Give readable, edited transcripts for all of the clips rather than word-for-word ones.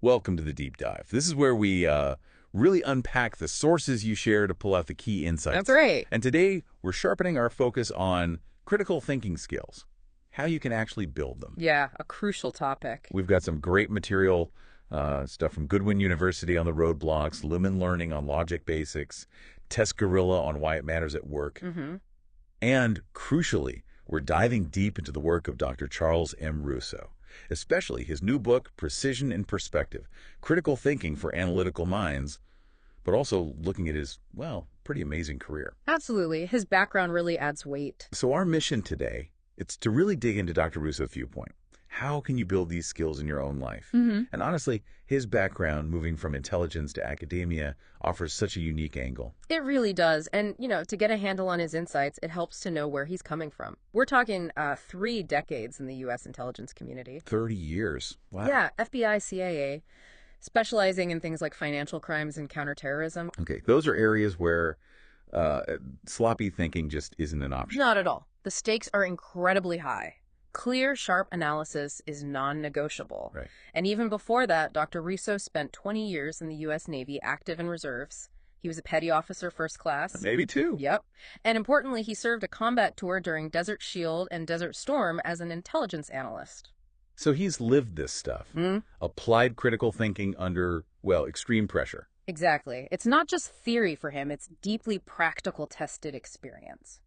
Welcome to the Deep Dive. This is where we really unpack the sources you share to pull out the key insights. That's right. And today, we're sharpening our focus on critical thinking skills, how you can actually build them. Yeah, a crucial topic. We've got some great material, stuff from Goodwin University on the roadblocks, Lumen Learning on logic basics, Test Gorilla on why it matters at work. And crucially, we're diving deep into the work of Dr. Charles M. Russo, especially his new book, Precision in Perspective, Critical Thinking for Analytical Minds, but also looking at his, well, pretty amazing career. Absolutely. His background really adds weight. So our mission today, it's to really dig into Dr. Russo's viewpoint. How can you build these skills in your own life? And honestly, his background, moving from intelligence to academia, offers such a unique angle. It really does. And, to get a handle on his insights, it helps to know where he's coming from. We're talking 3 decades in the U.S. intelligence community. 30 years. Wow. Yeah, FBI, CIA, specializing in things like financial crimes and counterterrorism. Okay, those are areas where sloppy thinking just isn't an option. Not at all. The stakes are incredibly high. Clear, sharp analysis is non-negotiable. Right. And even before that, Dr. Russo spent 20 years in the U.S. Navy, active in reserves. He was a petty officer first class. Maybe two. Yep. And importantly, he served a combat tour during Desert Shield and Desert Storm as an intelligence analyst. So he's lived this stuff. Applied critical thinking under, well, extreme pressure. Exactly. It's not just theory for him, it's deeply practical, tested experience.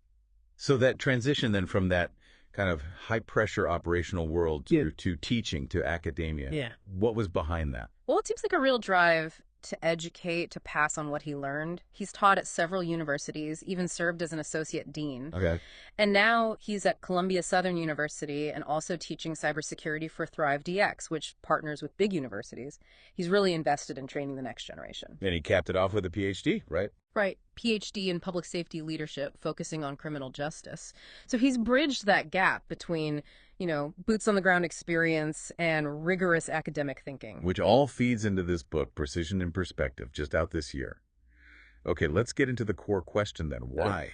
So that transition then from that kind of high-pressure operational world to teaching, to academia. Yeah. What was behind that? Well, it seems like a real drive to educate, to pass on what he learned. He's taught at several universities, even served as an associate dean. Okay. And now he's at Columbia Southern University and also teaching cybersecurity for Thrive DX, which partners with big universities. He's really invested in training the next generation. And he capped it off with a PhD, right? Right. PhD in public safety leadership, focusing on criminal justice. So he's bridged that gap between, boots on the ground experience and rigorous academic thinking. Which all feeds into this book, Precision in Perspective, just out this year. Okay, let's get into the core question then. Why?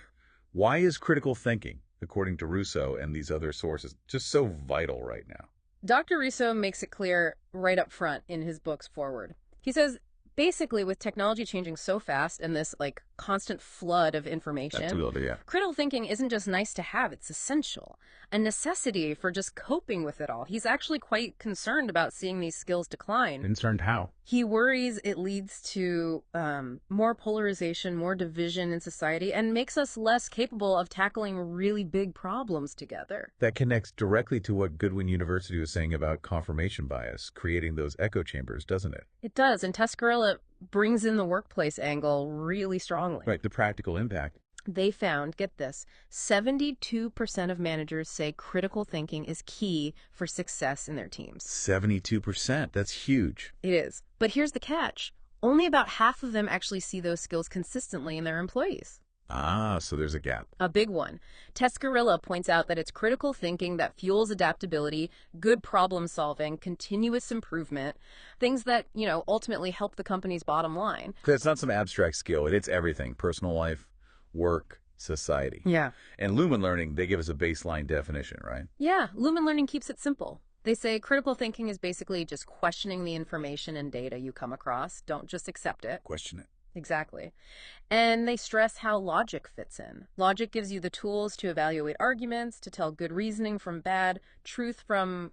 Why is critical thinking, according to Russo and these other sources, just so vital right now? Dr. Russo makes it clear right up front in his book's foreword. He says, basically, with technology changing so fast and this constant flood of information, critical thinking isn't just nice to have, it's essential. A necessity for just coping with it all. He's actually quite concerned about seeing these skills decline. Concerned how? He worries it leads to more polarization, more division in society, and makes us less capable of tackling really big problems together. That connects directly to what Goodwin University was saying about confirmation bias, creating those echo chambers, doesn't it? It does, and Test Gorilla brings in the workplace angle really strongly. Right, the practical impact. They found, get this, 72% of managers say critical thinking is key for success in their teams. 72%, that's huge. It is. But here's the catch. Only about half of them actually see those skills consistently in their employees. Ah, so there's a gap. A big one. Test Gorilla points out that it's critical thinking that fuels adaptability, good problem solving, continuous improvement, things that, ultimately help the company's bottom line. It's not some abstract skill. It's everything. Personal life, work, society. Yeah. And Lumen Learning, they give us a baseline definition, right? Yeah, Lumen Learning keeps it simple. They say critical thinking is basically just questioning the information and data you come across. Don't just accept it. Question it. Exactly. And they stress how logic fits in. Logic gives you the tools to evaluate arguments, to tell good reasoning from bad, truth from,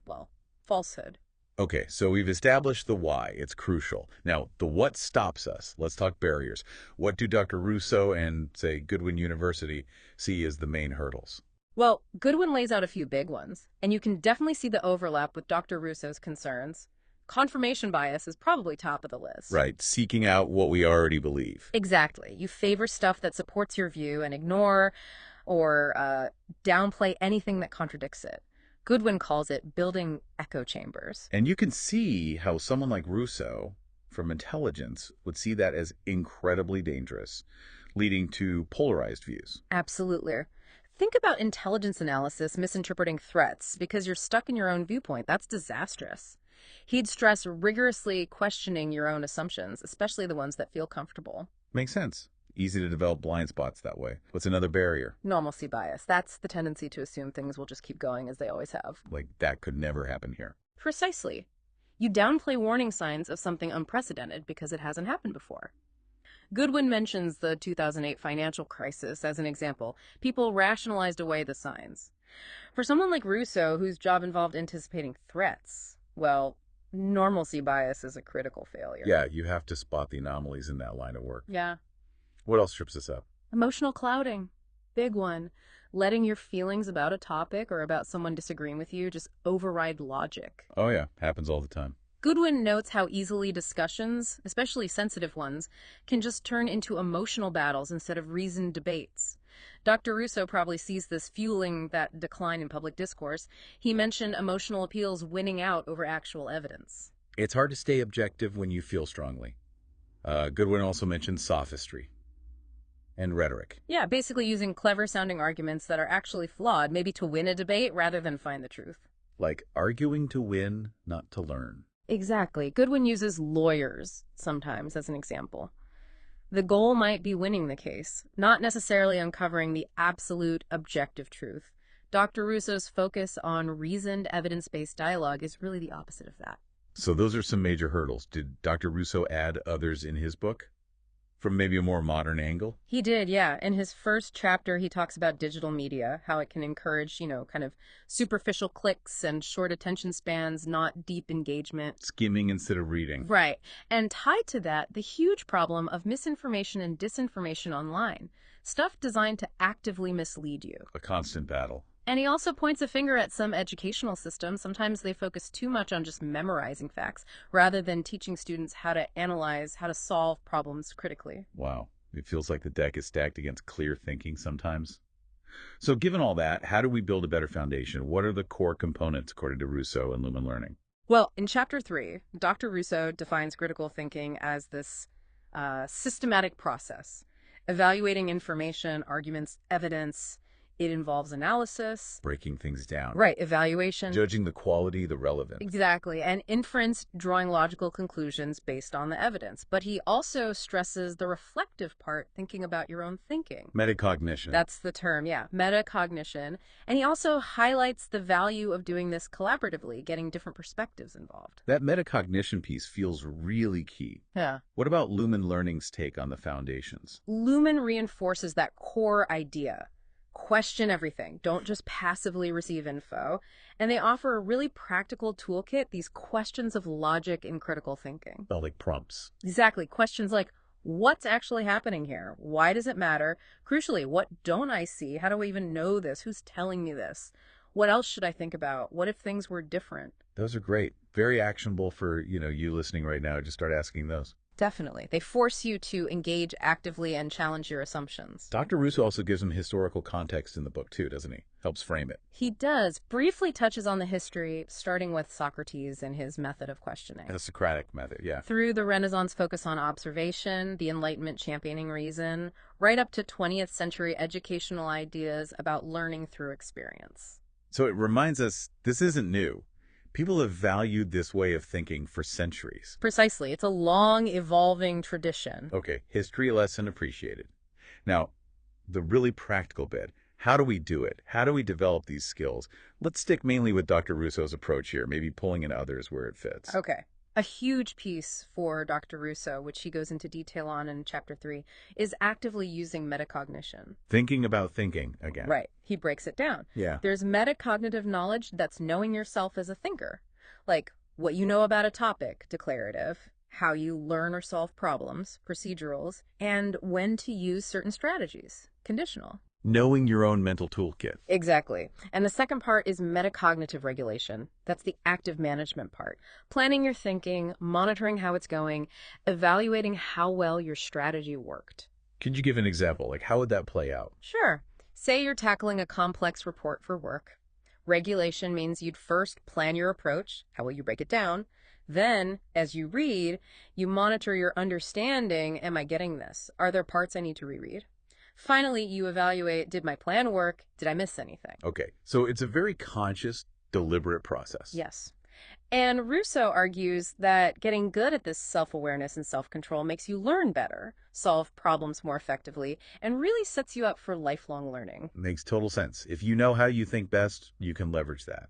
falsehood. Okay, so we've established the why. It's crucial. Now, the what stops us. Let's talk barriers. What do Dr. Russo and, say, Goodwin University see as the main hurdles? Well, Goodwin lays out a few big ones, and you can definitely see the overlap with Dr. Russo's concerns. Confirmation bias is probably top of the list. Right, seeking out what we already believe. Exactly. You favor stuff that supports your view and ignore or downplay anything that contradicts it. Goodwin calls it building echo chambers. And you can see how someone like Russo from intelligence would see that as incredibly dangerous, leading to polarized views. Absolutely. Think about intelligence analysis misinterpreting threats because you're stuck in your own viewpoint. That's disastrous. He'd stress rigorously questioning your own assumptions, especially the ones that feel comfortable. Makes sense. Easy to develop blind spots that way. What's another barrier? Normalcy bias. That's the tendency to assume things will just keep going as they always have. Like that could never happen here. Precisely. You downplay warning signs of something unprecedented because it hasn't happened before. Goodwin mentions the 2008 financial crisis as an example. People rationalized away the signs. For someone like Russo, whose job involved anticipating threats, well, normalcy bias is a critical failure. Yeah, you have to spot the anomalies in that line of work. Yeah. What else trips us up? Emotional clouding. Big one. Letting your feelings about a topic or about someone disagreeing with you just override logic. Oh yeah, happens all the time. Goodwin notes how easily discussions, especially sensitive ones, can just turn into emotional battles instead of reasoned debates. Dr. Russo probably sees this fueling that decline in public discourse. He mentioned emotional appeals winning out over actual evidence. It's hard to stay objective when you feel strongly. Goodwin also mentioned sophistry and rhetoric. Yeah, basically using clever-sounding arguments that are actually flawed, maybe to win a debate rather than find the truth. Like arguing to win, not to learn. Exactly. Goodwin uses lawyers sometimes as an example. The goal might be winning the case, not necessarily uncovering the absolute objective truth. Dr. Russo's focus on reasoned, evidence-based dialogue is really the opposite of that. So those are some major hurdles. Did Dr. Russo add others in his book? From maybe a more modern angle? He did, yeah. In his first chapter, he talks about digital media, how it can encourage, kind of superficial clicks and short attention spans, not deep engagement. Skimming instead of reading. Right. And tied to that, the huge problem of misinformation and disinformation online. Stuff designed to actively mislead you. A constant battle. And he also points a finger at some educational systems. Sometimes they focus too much on just memorizing facts rather than teaching students how to analyze, how to solve problems critically. Wow. It feels like the deck is stacked against clear thinking sometimes. So given all that, how do we build a better foundation? What are the core components, according to Russo and Lumen Learning? Well, in Chapter 3, Dr. Russo defines critical thinking as this systematic process, evaluating information, arguments, evidence. It involves analysis. Breaking things down. Right, evaluation. Judging the quality, the relevance. Exactly, and inference, drawing logical conclusions based on the evidence. But he also stresses the reflective part, thinking about your own thinking. Metacognition. That's the term, yeah, metacognition. And he also highlights the value of doing this collaboratively, getting different perspectives involved. That metacognition piece feels really key. Yeah. What about Lumen Learning's take on the foundations? Lumen reinforces that core idea. Question everything. Don't just passively receive info. And they offer a really practical toolkit, these questions of logic and critical thinking. Oh, like prompts. Exactly. Questions like, what's actually happening here? Why does it matter? Crucially, what don't I see? How do I even know this? Who's telling me this? What else should I think about? What if things were different? Those are great. Very actionable for, you listening right now. Just start asking those. Definitely. They force you to engage actively and challenge your assumptions. Dr. Russo also gives him historical context in the book, too, doesn't he? Helps frame it. He does. Briefly touches on the history, starting with Socrates and his method of questioning. The Socratic method, yeah. Through the Renaissance focus on observation, the Enlightenment championing reason, right up to 20th century educational ideas about learning through experience. So it reminds us this isn't new. People have valued this way of thinking for centuries. Precisely. It's a long, evolving tradition. Okay, history lesson appreciated. Now, the really practical bit. How do we do it? How do we develop these skills? Let's stick mainly with Dr. Russo's approach here, maybe pulling in others where it fits. Okay. A huge piece for Dr. Russo, which he goes into detail on in Chapter 3, is actively using metacognition. Thinking about thinking again. Right. He breaks it down. Yeah. There's metacognitive knowledge that's knowing yourself as a thinker. Like what you know about a topic, declarative, how you learn or solve problems, procedurals, and when to use certain strategies, conditional. Knowing your own mental toolkit. Exactly. And the second part is metacognitive regulation. That's the active management part. Planning your thinking, monitoring how it's going, evaluating how well your strategy worked. Could you give an example? Like, how would that play out? Sure. Say you're tackling a complex report for work. Regulation means you'd first plan your approach. How will you break it down? Then, as you read, you monitor your understanding. Am I getting this? Are there parts I need to reread? Finally, you evaluate, did my plan work? Did I miss anything? Okay, so it's a very conscious, deliberate process. Yes. And Russo argues that getting good at this self-awareness and self-control makes you learn better, solve problems more effectively, and really sets you up for lifelong learning. Makes total sense. If you know how you think best, you can leverage that.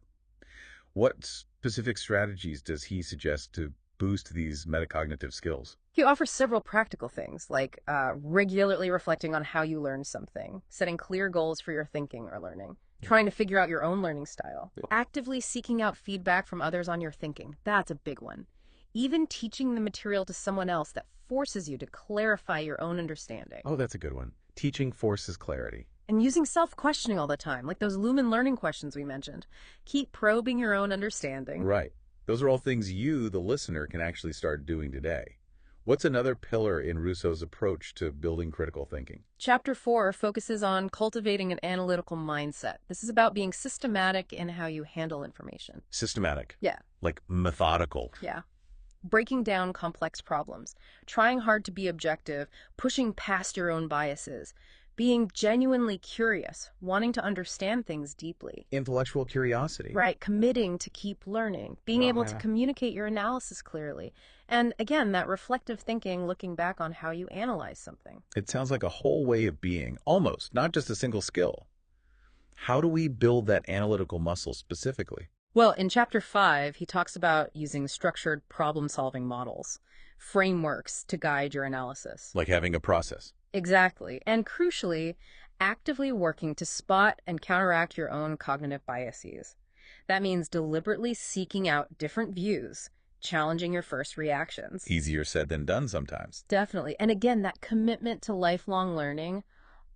What's specific strategies does he suggest to boost these metacognitive skills? He offers several practical things, like regularly reflecting on how you learned something, setting clear goals for your thinking or learning, trying to figure out your own learning style, actively seeking out feedback from others on your thinking. That's a big one. Even teaching the material to someone else that forces you to clarify your own understanding. Oh, that's a good one. Teaching forces clarity. And using self-questioning all the time, like those Lumen learning questions we mentioned. Keep probing your own understanding. Right. Those are all things you, the listener, can actually start doing today. What's another pillar in Russo's approach to building critical thinking? Chapter 4 focuses on cultivating an analytical mindset. This is about being systematic in how you handle information. Systematic. Yeah. Like methodical. Yeah. Breaking down complex problems, trying hard to be objective, pushing past your own biases, being genuinely curious, wanting to understand things deeply. Intellectual curiosity. Right, committing to keep learning, being able to communicate your analysis clearly. And again, that reflective thinking, looking back on how you analyze something. It sounds like a whole way of being, almost, not just a single skill. How do we build that analytical muscle specifically? Well, in Chapter 5, he talks about using structured problem-solving models, frameworks to guide your analysis. Like having a process. Exactly. And crucially, actively working to spot and counteract your own cognitive biases. That means deliberately seeking out different views, challenging your first reactions. Easier said than done sometimes. Definitely. And again, that commitment to lifelong learning,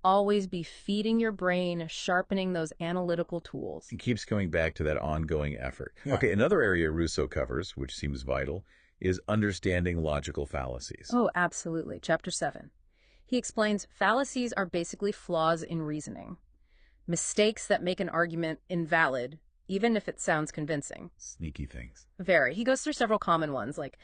always be feeding your brain, sharpening those analytical tools. It keeps coming back to that ongoing effort. Yeah. Okay, another area Russo covers, which seems vital, is understanding logical fallacies. Oh, absolutely. Chapter 7. He explains fallacies are basically flaws in reasoning, mistakes that make an argument invalid, even if it sounds convincing. Sneaky things. Very. He goes through several common ones, like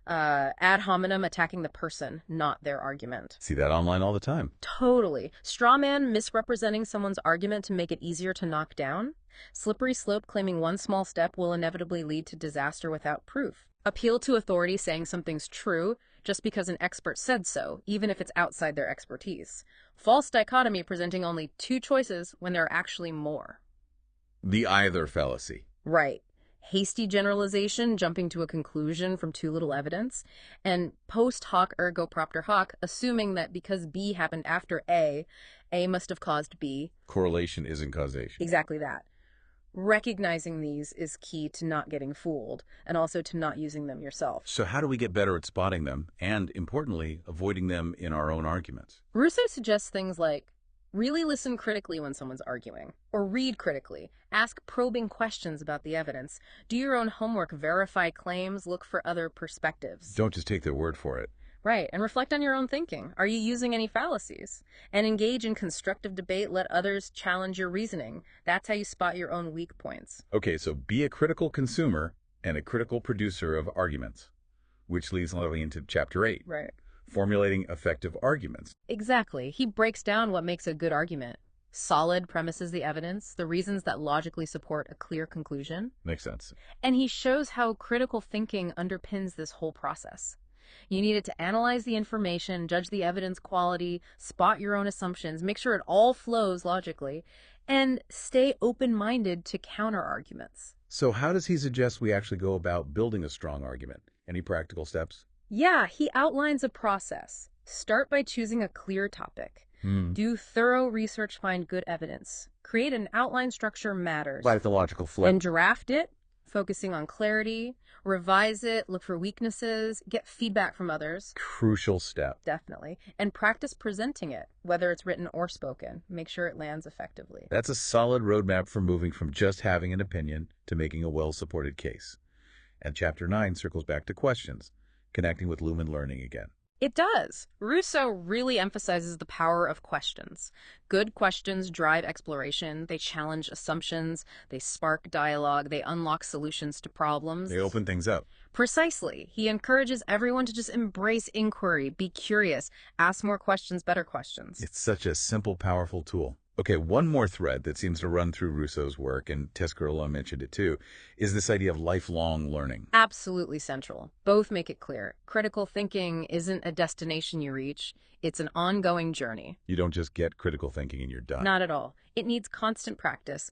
ad hominem, attacking the person, not their argument. See that online all the time. Totally. Straw man, misrepresenting someone's argument to make it easier to knock down. Slippery slope, claiming one small step will inevitably lead to disaster without proof. Appeal to authority, saying something's true just because an expert said so, even if it's outside their expertise. False dichotomy, presenting only two choices when there are actually more. The either fallacy. Right. Hasty generalization, jumping to a conclusion from too little evidence. And post hoc ergo propter hoc, assuming that because B happened after A must have caused B. Correlation isn't causation. Exactly that. Recognizing these is key to not getting fooled, and also to not using them yourself. So how do we get better at spotting them, and, importantly, avoiding them in our own arguments? Russo suggests things like, really listen critically when someone's arguing, or read critically, ask probing questions about the evidence, do your own homework, verify claims, look for other perspectives. Don't just take their word for it. Right, and reflect on your own thinking. Are you using any fallacies? And engage in constructive debate, let others challenge your reasoning. That's how you spot your own weak points. Okay, so be a critical consumer and a critical producer of arguments, which leads lovely into Chapter 8. Right. Formulating effective arguments. Exactly. He breaks down what makes a good argument. Solid premises the evidence, the reasons that logically support a clear conclusion. Makes sense. And he shows how critical thinking underpins this whole process. You need it to analyze the information, judge the evidence quality, spot your own assumptions, make sure it all flows logically, and stay open-minded to counter-arguments. So how does he suggest we actually go about building a strong argument? Any practical steps? Yeah, he outlines a process. Start by choosing a clear topic. Do thorough research, find good evidence. Create an outline structure matters. Like the logical flip. And draft it, focusing on clarity, revise it, look for weaknesses, get feedback from others. Crucial step. Definitely. And practice presenting it, whether it's written or spoken. Make sure it lands effectively. That's a solid roadmap for moving from just having an opinion to making a well-supported case. And Chapter 9 circles back to questions, connecting with Lumen Learning again. It does. Russo really emphasizes the power of questions. Good questions drive exploration. They challenge assumptions. They spark dialogue. They unlock solutions to problems. They open things up. Precisely. He encourages everyone to just embrace inquiry, be curious, ask more questions, better questions. It's such a simple, powerful tool. Okay, one more thread that seems to run through Russo's work, and Tess-Carollo mentioned it too, is this idea of lifelong learning. Absolutely central. Both make it clear. Critical thinking isn't a destination you reach. It's an ongoing journey. You don't just get critical thinking and you're done. Not at all. It needs constant practice,